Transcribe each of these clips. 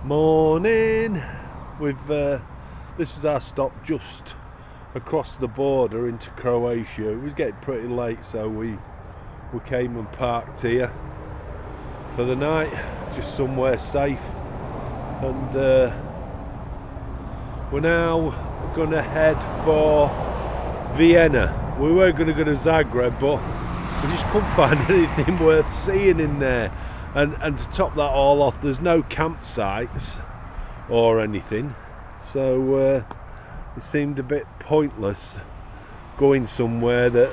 Morning. This is our stop just across the border into Croatia. It was getting pretty late, so we came and parked here for the night, just somewhere safe. And we're now gonna head for Vienna. We were gonna go to Zagreb, but we just couldn't find anything worth seeing in there. And to top that all off, there's no campsites or anything, so it seemed a bit pointless going somewhere that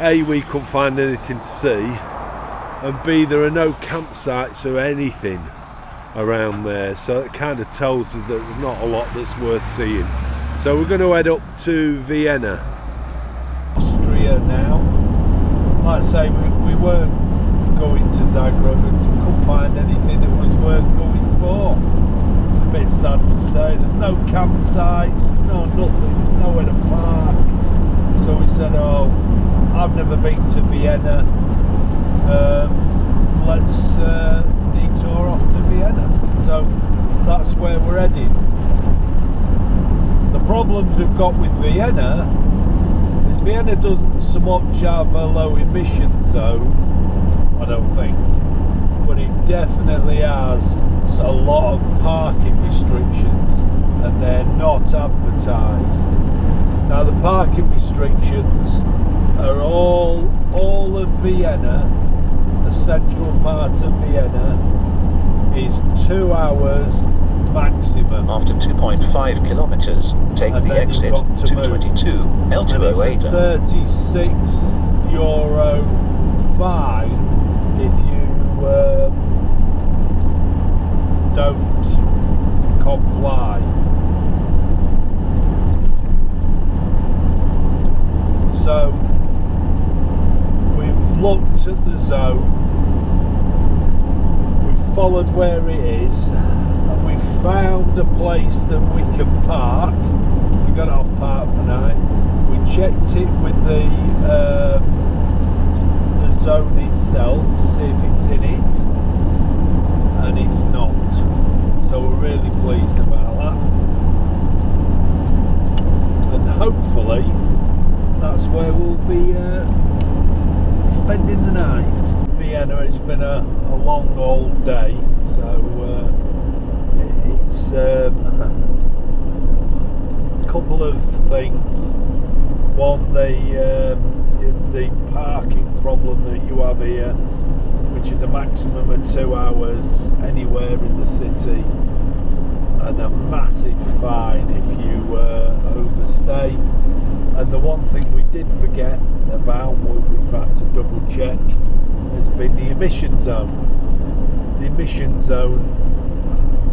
A, we couldn't find anything to see, and B, there are no campsites or anything around there, so it kind of tells us that there's not a lot that's worth seeing. So we're going to head up to Vienna, Austria now. Like I say, we weren't going to Zagreb and couldn't find anything that was worth going for. It's a bit sad to say. There's no campsites, there's no nothing, there's nowhere to park. So we said, oh, I've never been to Vienna, let's detour off to Vienna. So that's where we're heading. The problems we've got with Vienna is Vienna doesn't so much have a low emission zone, I don't think, but it definitely has a lot of parking restrictions, and they're not advertised. Now the parking restrictions are all of Vienna. The central part of Vienna is 2 hours maximum. After 2.5 kilometers, take the exit 222 L208. €36 fine if you don't comply. So we've looked at the zone, we've followed where it is, and we've found a place that we can park. We got off park for night. We checked it with the zone itself to see if it's in it, and it's not. So we're really pleased about that, and hopefully that's where we'll be spending the night. Vienna, it's been a long old day, so it's a couple of things. One, the parking problem that you have here, which is a maximum of 2 hours anywhere in the city, and a massive fine if you overstay. And the one thing we did forget about, what we've had to double check, has been the emission zone. The emission zone,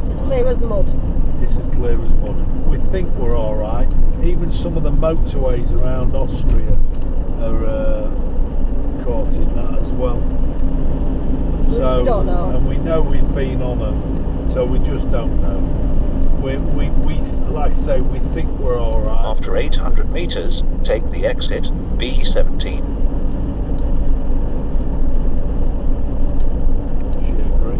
it's as clear as mud. It's as clear as mud. We think we're alright. Even some of the motorways around Austria are caught in that as well. So, we don't know. and we know we've been on them, so we just don't know. We like I say, we think we're alright. After 800 meters, take the exit B17. She agree.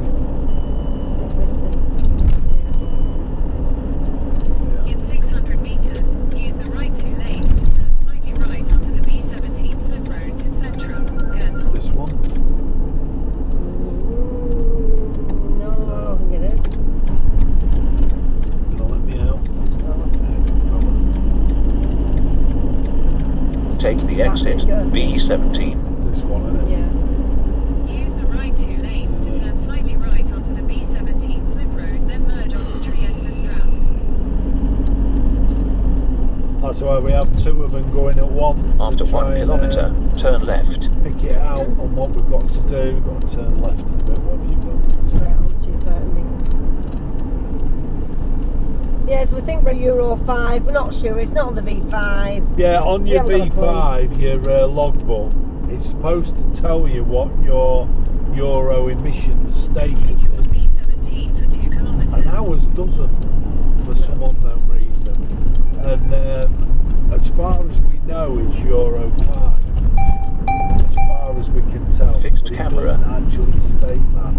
650. In 600 meters, use the right 2 lanes to turn slightly right onto the B17 slip road to Centrum, Goethe. This one? No, I don't think it is. Gonna let me out? It's not. Take the exit B17. This one, isn't it? Yeah. Use the right 2 lanes to turn slightly right onto the B17 slip road, then merge onto Trieste Strasse. That's why we have two of them going at once. After 1 kilometer, turn left. Pick it out on what we've got to do. We've got to turn left a bit. What have you got? Straight on to 30 metres. Yes, we think we're Euro 5. We're not sure. It's not on the V5. Yeah, on your V5, your logbook, it's supposed to tell you what your Euro emissions status is. B17 for 2 kilometers. And ours doesn't, for some unknown reason. And as far as we know, it's Euro 5. As far as we can tell. Fixed It camera. doesn't actually state that.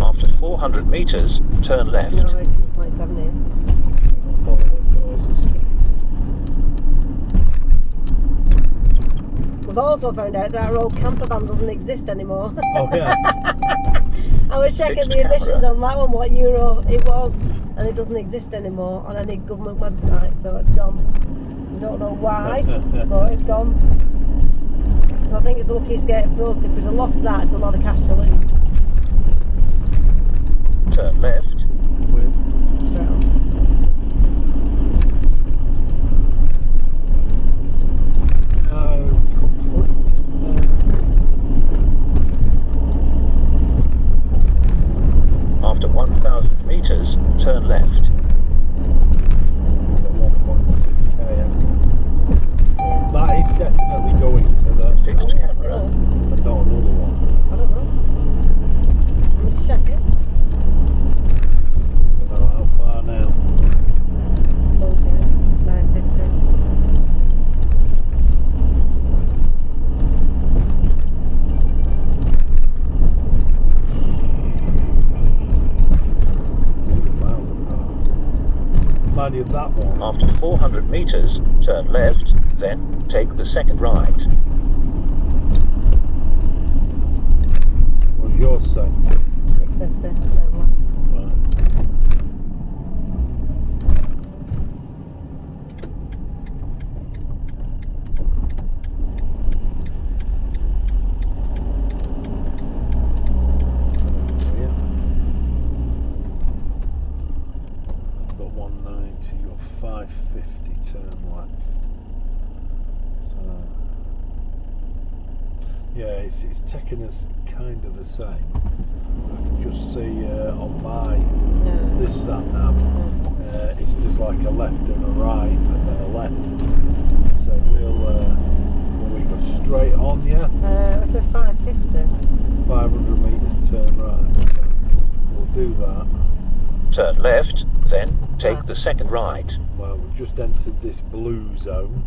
After 400 meters, turn No, left. it's 0.7 here. I'll follow what yours is saying. We've also found out that our old campervan doesn't exist anymore. Oh yeah. I was checking Fixed the emissions camera. on that one, what euro it was, and it doesn't exist anymore on any government website, so it's gone. We don't know why, but it's gone. So I think it's a lucky escape for us. If we'd have lost that, it's a lot of cash to lose. Turn left. Straight on. After 1,000 meters, turn left. 1.2k. That is definitely going to the Fixed Set it camera. up. but not another one. I don't know. Let's check it. I don't know how far now. Okay, 950. These are miles apart. Mind you, that one. After 400 meters, turn left, then take the second right. What's yours say? 650. Turn left. Right. I've got 190, you've got 550, turn left. So, yeah, it's taking us kind of the same. I can just see on my, No. this sat nav, it's just like a left and a right and then a left. So we go straight on, yeah? It says 550. 500 metres turn right, so we'll do that. Turn left, then take the second right. Well, we've just entered this blue zone.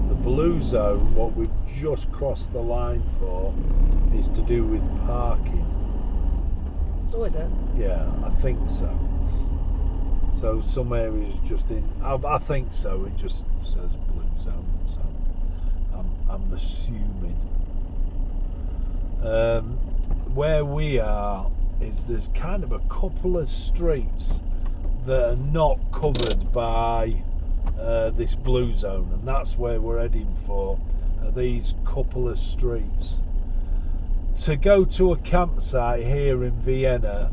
The blue zone, what we've just crossed the line for, is to do with parking. Oh, is it? Yeah, I think so. So some areas just in, I think so, it just says blue zone, so I'm assuming. Where we are is there's kind of a couple of streets that are not covered by this blue zone, and that's where we're heading for, these couple of streets. To go to a campsite here in Vienna,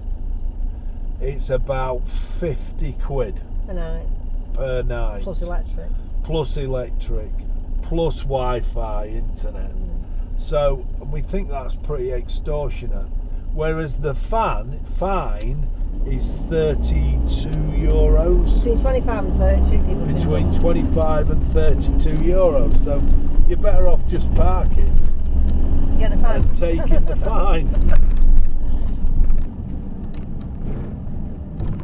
it's about 50 quid A night. per night. Plus electric. Plus electric, plus Wi-Fi, internet. So we think that's pretty extortionate. Whereas the fine is 32 euros. Between 25 and 32 people. Between 25 and 32 euros. So you're better off just parking Get a fine. and taking the fine.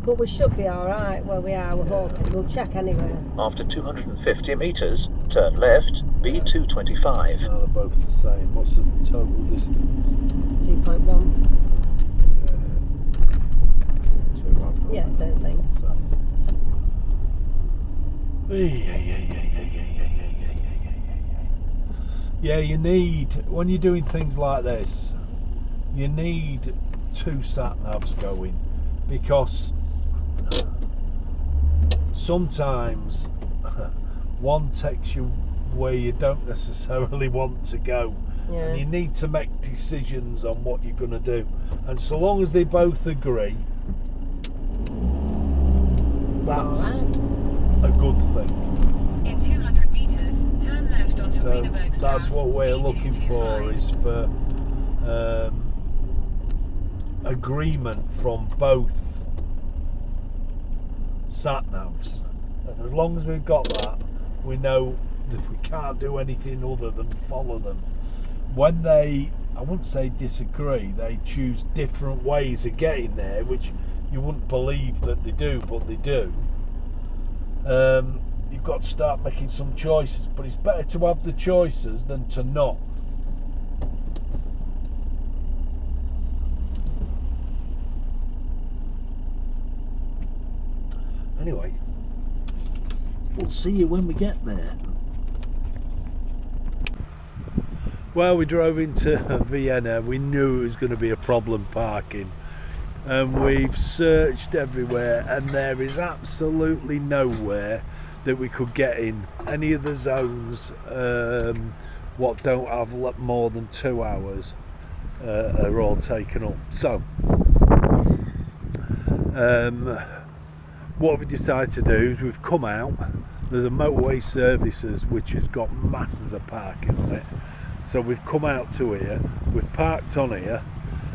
But we should be alright where we are, we're hoping. We'll check anyway. After 250 meters, turn left, B225. No, they're both the same. What's the total distance? 2.1. Two, I've got Yeah, it. same thing. So. Yeah, you need, when you're doing things like this, you need two sat-navs going, because sometimes one takes you where you don't necessarily want to go. Yeah. And you need to make decisions on what you're going to do. And so long as they both agree, that's a good thing. In 200 meters, turn left onto So Wienerbergstrasse, that's what we're looking for, B225. is for agreement from both sat-navs. And as long as we've got that, we know that we can't do anything other than follow them. When they, I wouldn't say disagree, they choose different ways of getting there, which you wouldn't believe that they do, but they do. You've got to start making some choices, but it's better to have the choices than to not. Anyway, we'll see you when we get there. Well, we drove into Vienna. We knew it was going to be a problem parking, and we've searched everywhere, and there is absolutely nowhere that we could get in. Any of the zones what don't have more than 2 hours are all taken up. So what we decided to do is we've come out. There's a motorway services which has got masses of parking on it, so we've come out to here, we've parked on here.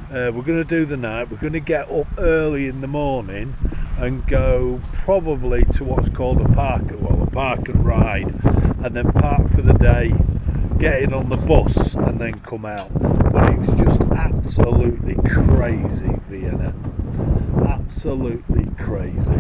We're going to do the night. We're going to get up early in the morning and go probably to what's called a park and ride, and then park for the day, get in on the bus and then come out. But it was just absolutely crazy, Vienna. Absolutely crazy.